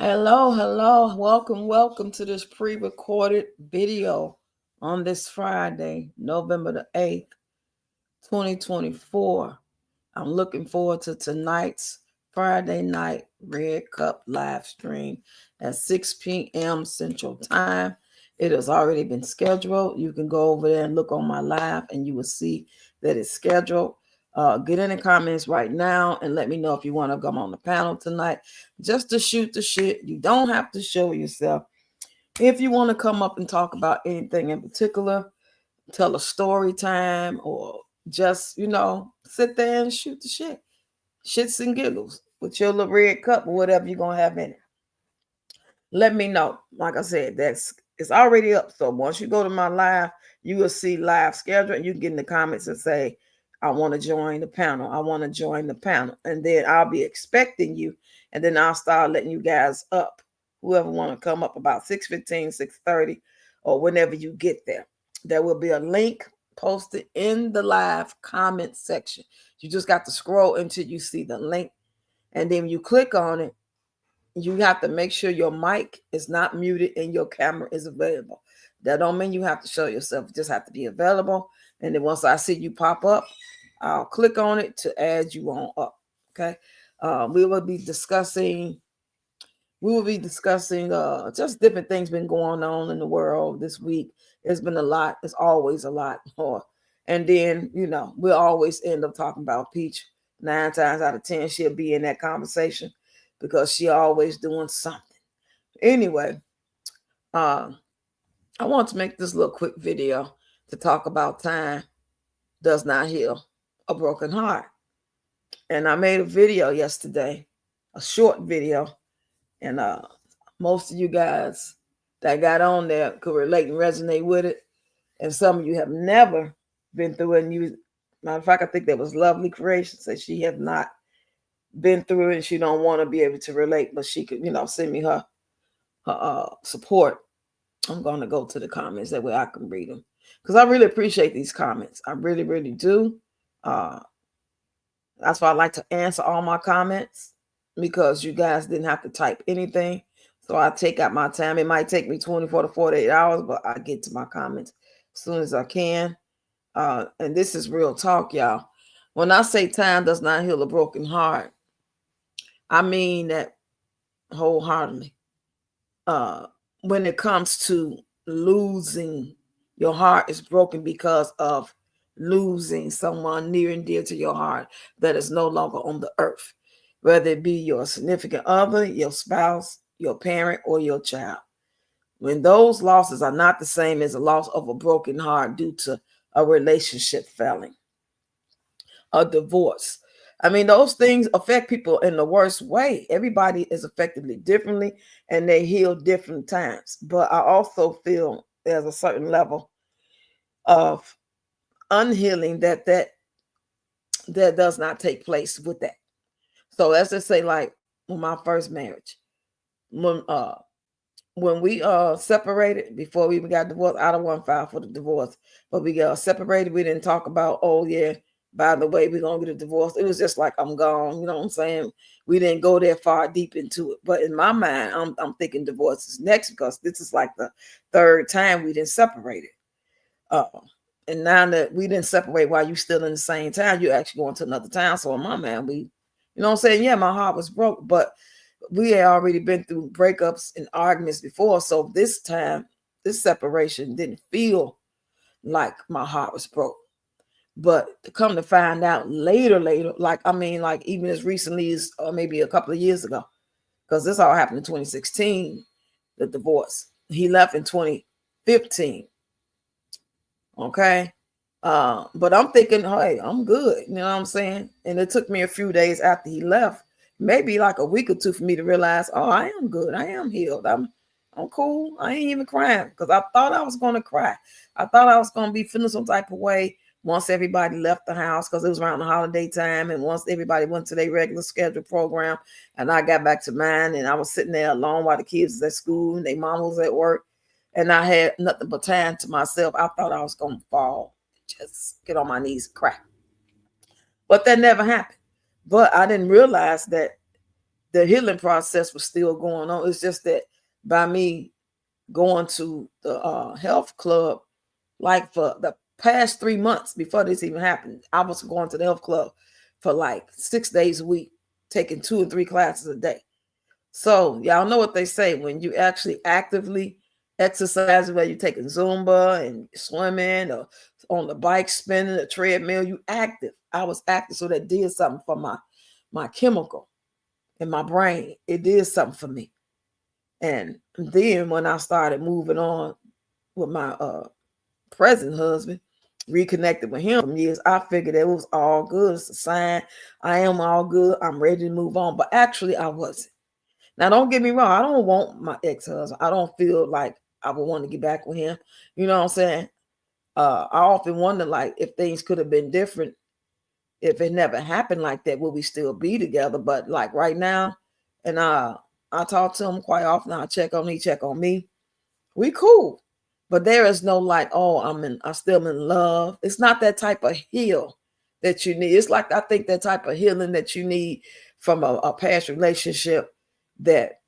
Hello. Welcome to this pre-recorded video on this Friday, November the 8th, 2024. I'm looking forward to tonight's Friday night Red Cup live stream at 6 p.m. Central Time. It has already been scheduled. You can go over there and look on my live and you will see that it's scheduled. Get in the comments right now and let me know if you want to come on the panel tonight just to shoot the shit. You don't have to show yourself. If you want to come up and talk about anything in particular, tell a story time, or just, sit there and shoot the shit. Shits and giggles with your little red cup or whatever you're going to have in it. Let me know. Like I said, it's already up. So once you go to my live, you will see live schedule and you can get in the comments and say, I want to join the panel. I want to join the panel. And then I'll be expecting you. And then I'll start letting you guys up. Whoever want to come up about 6:15, 6:30, or whenever you get there. There will be a link posted in the live comment section. You just got to scroll until you see the link. And then you click on it. You have to make sure your mic is not muted and your camera is available. That don't mean you have to show yourself. You just have to be available. And then once I see you pop up, I'll click on it to add you on up. Okay. We will be discussing just different things been going on in the world this week. It's been a lot. It's always a lot more. And then, we'll always end up talking about Peach. 9 times out of 10, she'll be in that conversation because she always doing something. Anyway, I want to make this little quick video to talk about time does not heal a broken heart. And I made a video yesterday, a short video, and most of you guys that got on there could relate and resonate with it. And some of you have never been through it. And you, matter of fact, I think that was Lovely Creation said she have not been through it and she don't want to be able to relate, but she could, send me her support. I'm going to go to the comments that way I can read them because I really appreciate these comments. I really, really do. That's why I like to answer all my comments because you guys didn't have to type anything. So I take out my time. It might take me 24 to 48 hours, but I get to my comments as soon as I can. And this is real talk, y'all. When I say time does not heal a broken heart, I mean that wholeheartedly. When it comes to losing, your heart is broken because of losing someone near and dear to your heart that is no longer on the earth, whether it be your significant other, your spouse, your parent, or your child. When those losses are not the same as a loss of a broken heart due to a relationship failing, a divorce. I mean, those things affect people in the worst way. Everybody is affected differently and they heal different times. But I also feel there's a certain level of unhealing that does not take place with that. So let's just say, like, with my first marriage, when we separated before we even got divorced, I don't want to file for the divorce, but we got separated. We didn't talk about, oh yeah, by the way, we're gonna get a divorce. It was just like, I'm gone. You know what I'm saying? We didn't go that far deep into it. But in my mind, I'm thinking divorce is next because this is like the third time we didn't separate it. And now that we didn't separate while you still in the same town, you actually going to another town. So in my mind, you know what I'm saying? Yeah, my heart was broke, but we had already been through breakups and arguments before. So this time, this separation didn't feel like my heart was broke. But to come to find out later, like even as recently as maybe a couple of years ago, because this all happened in 2016, the divorce. He left in 2015. Okay. But I'm thinking, hey, I'm good. You know what I'm saying? And it took me a few days after he left, maybe like a week or two for me to realize, oh, I am good. I am healed. I'm cool. I ain't even crying because I thought I was going to cry. I thought I was going to be feeling some type of way once everybody left the house because it was around the holiday time. And once everybody went to their regular scheduled program and I got back to mine and I was sitting there alone while the kids was at school and their mom was at work and I had nothing but time to myself, I thought I was going to fall, just get on my knees and cry. But that never happened. But I didn't realize that the healing process was still going on. It's just that by me going to the health club, like for the past 3 months before this even happened, I was going to the health club for like 6 days a week, taking 2 or 3 classes a day. So y'all know what they say, when you actually actively exercise, whether you're taking Zumba and swimming or on the bike, spinning the treadmill, you active. I was active, so that did something for my chemical in my brain. It did something for me. And then when I started moving on with my present husband, reconnected with him from years, I figured it was all good. It's a sign I am all good. I'm ready to move on. But actually, I wasn't. Now, don't get me wrong. I don't want my ex-husband. I don't feel like I would want to get back with him. You know what I'm saying? I often wonder, like, if things could have been different, if it never happened like that, would we still be together? But like right now, and I talk to him quite often. I check on him, he check on me. We cool. But there is no like, oh, I'm still in love. It's not that type of heal that you need. It's like, I think that type of healing that you need from a past relationship that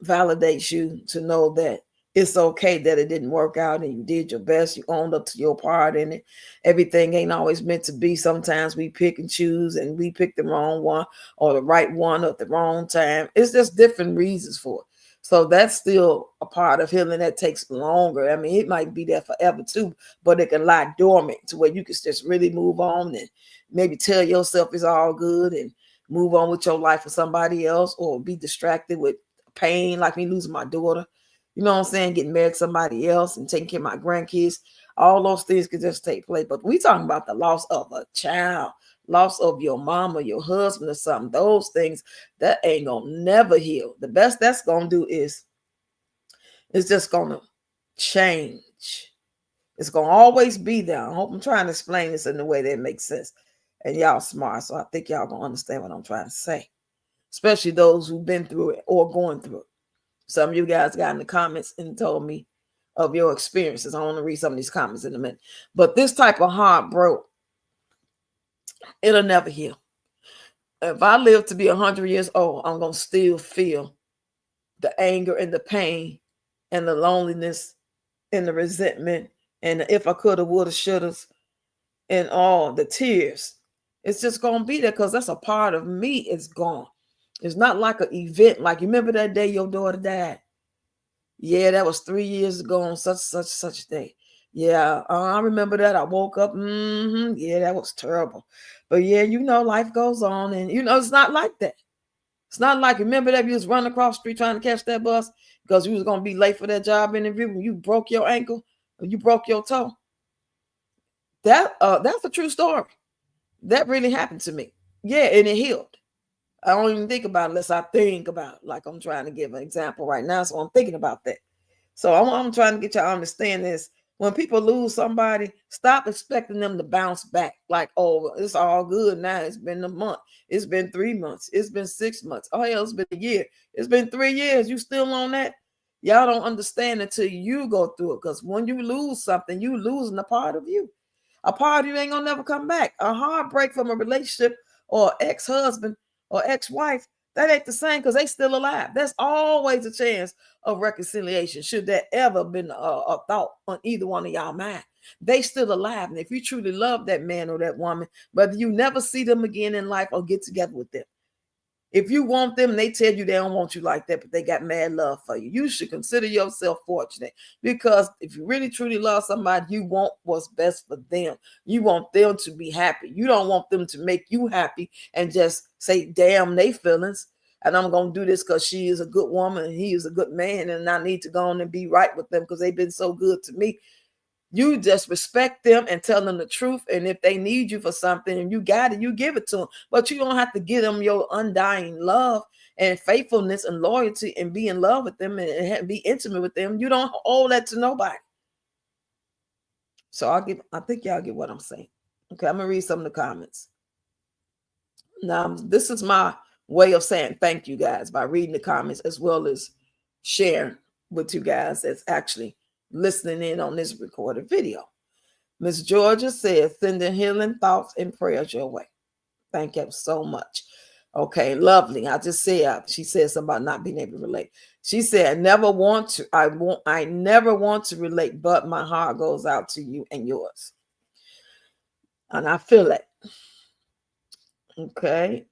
validates you to know that it's okay that it didn't work out and you did your best. You owned up to your part in it. Everything ain't always meant to be. Sometimes we pick and choose, and we pick the wrong one or the right one at the wrong time. It's just different reasons for it. So that's still a part of healing that takes longer. I mean, it might be there forever too, but it can lie dormant to where you can just really move on and maybe tell yourself it's all good and move on with your life with somebody else, or be distracted with pain, like me losing my daughter, you know what I'm saying, getting married to somebody else and taking care of my grandkids. All those things could just take place. But we talking about the loss of a child, loss of your mom or your husband or something. Those things, that ain't gonna never heal. The best that's gonna do is it's just gonna change. It's gonna always be there. I hope I'm trying to explain this in a way that makes sense. And y'all smart, so I think y'all gonna understand what I'm trying to say, especially those who've been through it or going through it. Some of you guys got in the comments and told me of your experiences. I want to read some of these comments in a minute. But this type of heartbreak, it'll never heal. If I live to be 100 years old, I'm going to still feel the anger and the pain and the loneliness and the resentment and the if I coulda, woulda, shouldas and all the tears. It's just going to be there because that's a part of me. It's gone. It's not like an event. Like, you remember that day your daughter died? Yeah, that was 3 years ago on such day. Yeah, I remember that. I woke up. Yeah, that was terrible. But yeah, life goes on, and it's not like that. It's not like, remember that you was running across the street trying to catch that bus because you was gonna be late for that job interview when you broke your ankle or you broke your toe. That's a true story. That really happened to me. Yeah, and it healed. I don't even think about it unless I think about it. Like, I'm trying to give an example right now, so I'm thinking about that. So I'm trying to get y'all to understand this. When people lose somebody, stop expecting them to bounce back. Like, oh, it's all good now. It's been a month. It's been 3 months. It's been 6 months. Oh, hell, it's been a year. It's been 3 years. You still on that? Y'all don't understand until you go through it. Because when you lose something, you losing a part of you. A part of you ain't gonna never come back. A heartbreak from a relationship or ex-husband or ex-wife, that ain't the same because they still alive. There's always a chance of reconciliation, should that ever been a thought on either one of y'all mind. They still alive. And if you truly love that man or that woman, whether you never see them again in life or get together with them, if you want them and they tell you they don't want you like that, but they got mad love for you, you should consider yourself fortunate, because if you really truly love somebody, you want what's best for them. You want them to be happy. You don't want them to make you happy and just say, damn, they feelings. And I'm going to do this because she is a good woman and he is a good man, and I need to go on and be right with them because they've been so good to me. You just respect them and tell them the truth. And if they need you for something and you got it, you give it to them. But you don't have to give them your undying love and faithfulness and loyalty and be in love with them and be intimate with them. You don't owe that to nobody. So I think y'all get what I'm saying. Okay, I'm going to read some of the comments. Now, this is my way of saying thank you guys, by reading the comments as well as sharing with you guys that's actually listening in on this recorded video. Miss Georgia says, sending healing thoughts and prayers your way. Thank you so much. Okay, lovely. I just said she said something about not being able to relate. She said, never want to, I never want to relate, but my heart goes out to you and yours. And I feel it. Okay.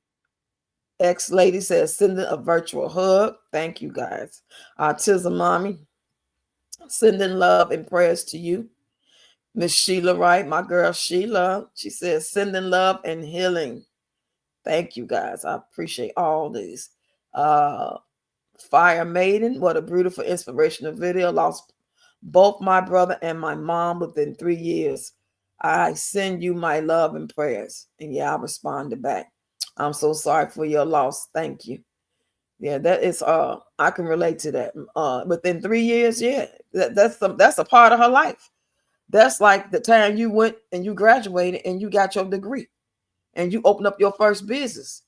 Ex-lady says, sending a virtual hug. Thank you guys. Autism mommy, sending love and prayers to you. Miss Sheila Wright, my girl Sheila, she says, sending love and healing. Thank you guys. I appreciate all these. Fire Maiden, what a beautiful inspirational video. Lost both my brother and my mom within 3 years. I send you my love and prayers. And yeah, I responded back. I'm so sorry for your loss. Thank you. Yeah, that is I can relate to that. Within 3 years, yeah. That's a part of her life. That's like the time you went and you graduated and you got your degree and you opened up your first business.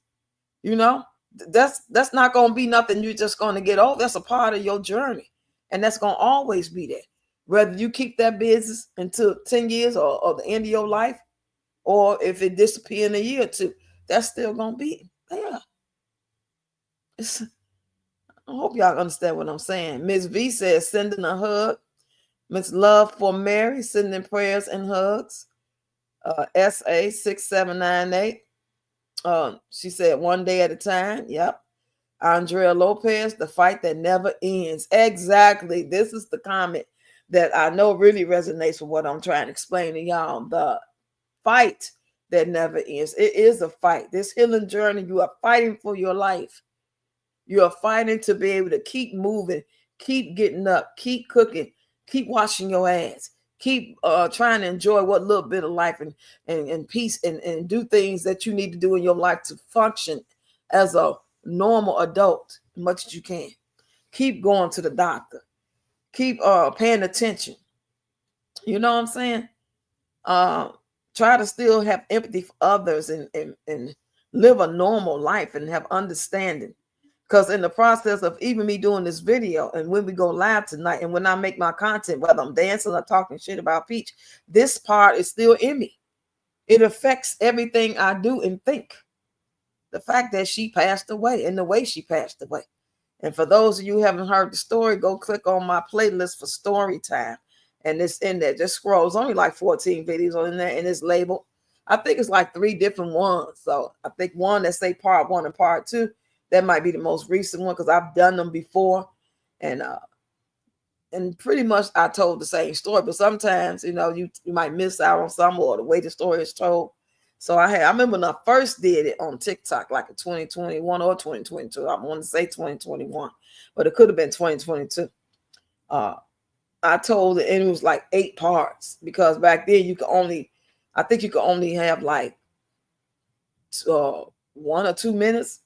You know, that's not going to be nothing you're just going to get over. That's a part of your journey, and that's going to always be there. Whether you keep that business until 10 years or the end of your life, or if it disappear in a year or two, that's still going to be there. I hope y'all understand what I'm saying. Miss V says, sending a hug. Miss Love for Mary, sending prayers and hugs. SA 6798. She said, one day at a time. Yep. Andrea Lopez, the fight that never ends. Exactly. This is the comment that I know really resonates with what I'm trying to explain to y'all. The fight that never ends. It is a fight. This healing journey, you are fighting for your life. You are fighting to be able to keep moving, keep getting up, keep cooking, keep washing your ass, keep trying to enjoy what little bit of life and peace and do things that you need to do in your life to function as a normal adult as much as you can. Keep going to the doctor. Keep paying attention. You know what I'm saying? Try to still have empathy for others and live a normal life and have understanding. Because in the process of even me doing this video and when we go live tonight and when I make my content, whether I'm dancing or talking shit about Peach, this part is still in me. It affects everything I do and think. The fact that she passed away and the way she passed away. And for those of you who haven't heard the story, go click on my playlist for story time. And it's in there. Just scroll. It's only like 14 videos on there and it's labeled. I think it's like 3 different ones. So I think one that say part 1 and part 2. That might be the most recent one because I've done them before. And pretty much I told the same story. But sometimes, you know, you might miss out on some or the way the story is told. So I remember when I first did it on TikTok, like in 2021 or 2022. I want to say 2021, but it could have been 2022. I told it, and it was like 8 parts because back then I think you could only have like 1 or 2 minutes.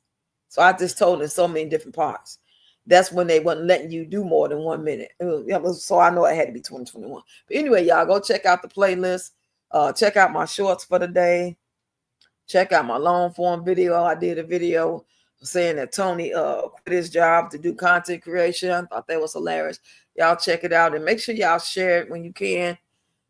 So I just told in so many different parts. That's when they wasn't letting you do more than 1 minute. So I know it had to be 2021. But anyway, y'all go check out the playlist. Check out my shorts for the day. Check out my long form video. I did a video saying that Tony quit his job to do content creation. I thought that was hilarious. Y'all check it out and make sure y'all share it when you can,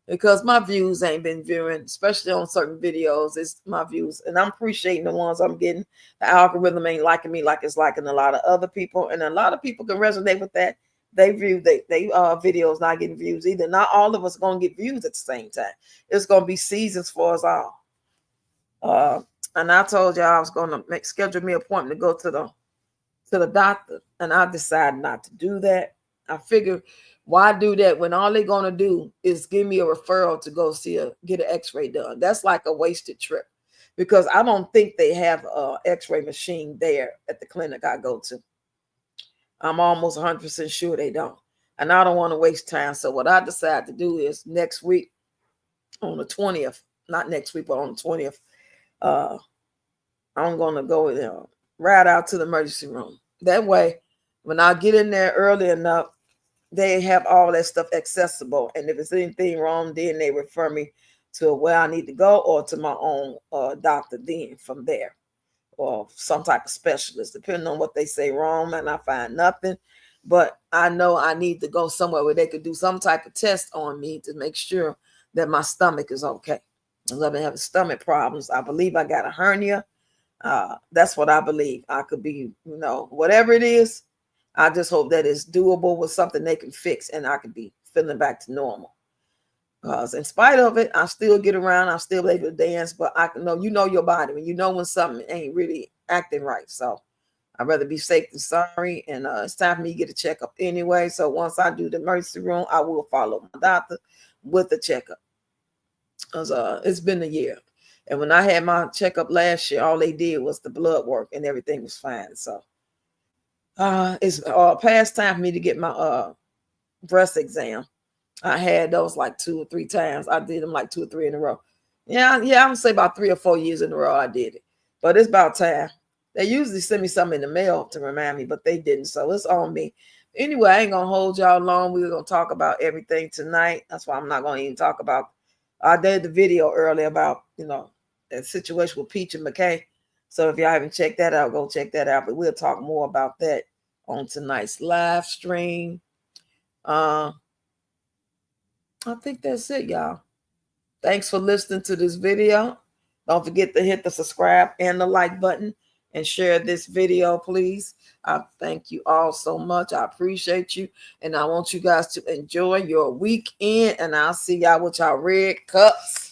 because my views ain't been viewing, especially on certain videos. It's my views, and I'm appreciating the ones I'm getting. The algorithm ain't liking me like it's liking a lot of other people, and a lot of people can resonate with that. They videos not getting views either. Not all of us gonna get views at the same time. It's gonna be seasons for us all. And I told y'all I was gonna schedule me an appointment to go to the doctor, and I decided not to do that. I figured, why do that when all they're gonna do is give me a referral to go get an X-ray done? That's like a wasted trip, because I don't think they have a X-ray machine there at the clinic I go to. I'm almost 100% sure they don't, and I don't want to waste time. So what I decided to do is next week on the 20th, not next week, but on the 20th, I'm gonna go right out to the emergency room. That way, when I get in there early enough, they have all that stuff accessible. And if there's anything wrong, then they refer me to where I need to go or to my own doctor then from there, or some type of specialist, depending on what they say wrong. And I find nothing, but I know I need to go somewhere where they could do some type of test on me to make sure that my stomach is okay. Because I've been having stomach problems. I believe I got a hernia. That's what I believe. I could be, whatever it is. I just hope that it's doable with something they can fix, and I could be feeling back to normal. Because in spite of it, I still get around. I still able to dance, but I can know, your body when when something ain't really acting right. So I'd rather be safe than sorry. And it's time for me to get a checkup anyway. So once I do the emergency room, I will follow my doctor with the checkup. Because it's been a year. And when I had my checkup last year, all they did was the blood work and everything was fine. So it's past time for me to get my breast exam. I had those like 2 or 3 times. I did them like 2 or 3 in a row. Yeah, I would say about 3 or 4 years in a row I did it. But it's about time. They usually send me something in the mail to remind me, but they didn't. So it's on me. Anyway, I ain't gonna hold y'all long. We're gonna talk about everything tonight. That's why I'm not gonna even talk about. I did the video earlier about that situation with Peach and McKay. So if y'all haven't checked that out, go check that out. But we'll talk more about that on tonight's live stream. I think that's it, y'all. Thanks for listening to this video. Don't forget to hit the subscribe and the like button and share this video, please. I thank you all so much. I appreciate you. And I want you guys to enjoy your weekend. And I'll see y'all with y'all red cups.